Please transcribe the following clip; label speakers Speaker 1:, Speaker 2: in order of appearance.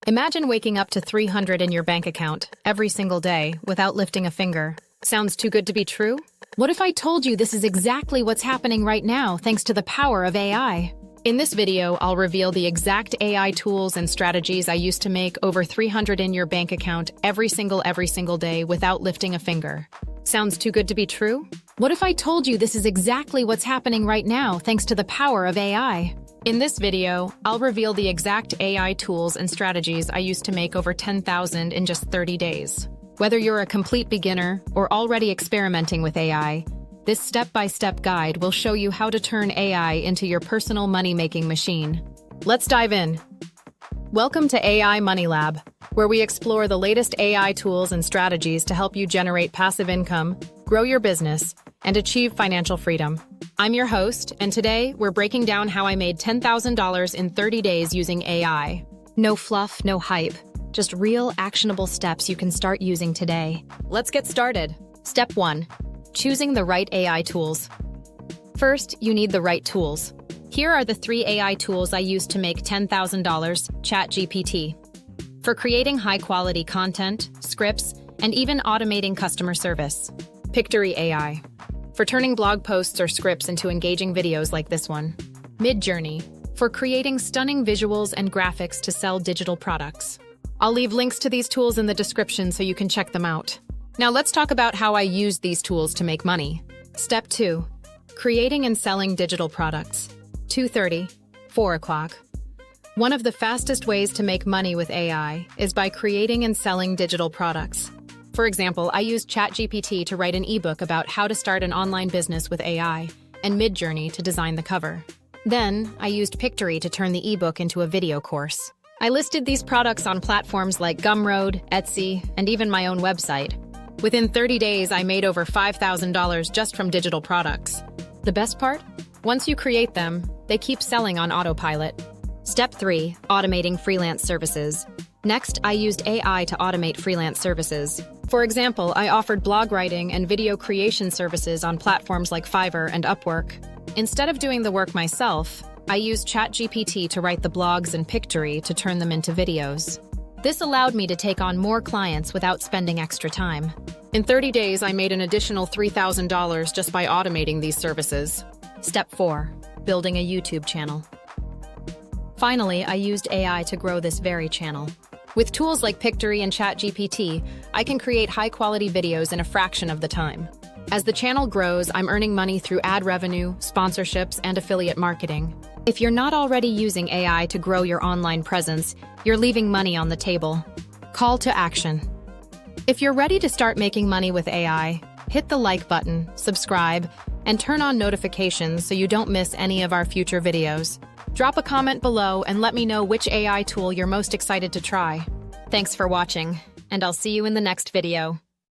Speaker 1: Imagine waking up to 300 in your bank account every single day without lifting a finger. Sounds too good to be true? What if I told you this is exactly what's happening right now thanks to the power of AI? In this video, I'll reveal the exact AI tools and strategies I used to make over 300 in your bank account every single day without lifting a finger. Sounds too good to be true? What if I told you this is exactly what's happening right now thanks to the power of AI? In this video, I'll reveal the exact AI tools and strategies I used to make over 10,000 in just 30 days. Whether you're a complete beginner or already experimenting with AI, this step-by-step guide will show you how to turn AI into your personal money-making machine. Let's dive in. Welcome to AI Money Lab, where we explore the latest AI tools and strategies to help you generate passive income, grow your business, and achieve financial freedom. I'm your host, and today we're breaking down how I made $10,000 in 30 days using AI. No fluff, no hype, just real actionable steps you can start using today. Let's get started. Step 1. Choosing the right AI tools. First, you need the right tools. Here are the 3 AI tools I used to make $10,000. ChatGPT. For creating high-quality content, scripts, and even automating customer service. Pictory AI. For turning blog posts or scripts into engaging videos like this one. MidJourney. For creating stunning visuals and graphics to sell digital products. I'll leave links to these tools in the description so you can check them out. Now let's talk about how I use these tools to make money. Step 2. Creating and selling digital products. 2:30, 4 o'clock. One of the fastest ways to make money with AI is by creating and selling digital products. For example, I used ChatGPT to write an ebook about how to start an online business with AI and MidJourney to design the cover. Then, I used Pictory to turn the ebook into a video course. I listed these products on platforms like Gumroad, Etsy, and even my own website. Within 30 days, I made over $5,000 just from digital products. The best part? Once you create them, they keep selling on autopilot. Step 3. Automating freelance services. Next, I used AI to automate freelance services. For example, I offered blog writing and video creation services on platforms like Fiverr and Upwork. Instead of doing the work myself, I used ChatGPT to write the blogs and Pictory to turn them into videos. This allowed me to take on more clients without spending extra time. In 30 days, I made an additional $3,000 just by automating these services. Step 4. Building a YouTube channel. Finally, I used AI to grow this very channel. With tools like Pictory and ChatGPT, I can create high-quality videos in a fraction of the time. As the channel grows, I'm earning money through ad revenue, sponsorships, and affiliate marketing. If you're not already using AI to grow your online presence, you're leaving money on the table. Call to action. If you're ready to start making money with AI, hit the like button, subscribe, and turn on notifications so you don't miss any of our future videos. Drop a comment below and let me know which AI tool you're most excited to try. Thanks for watching, and I'll see you in the next video.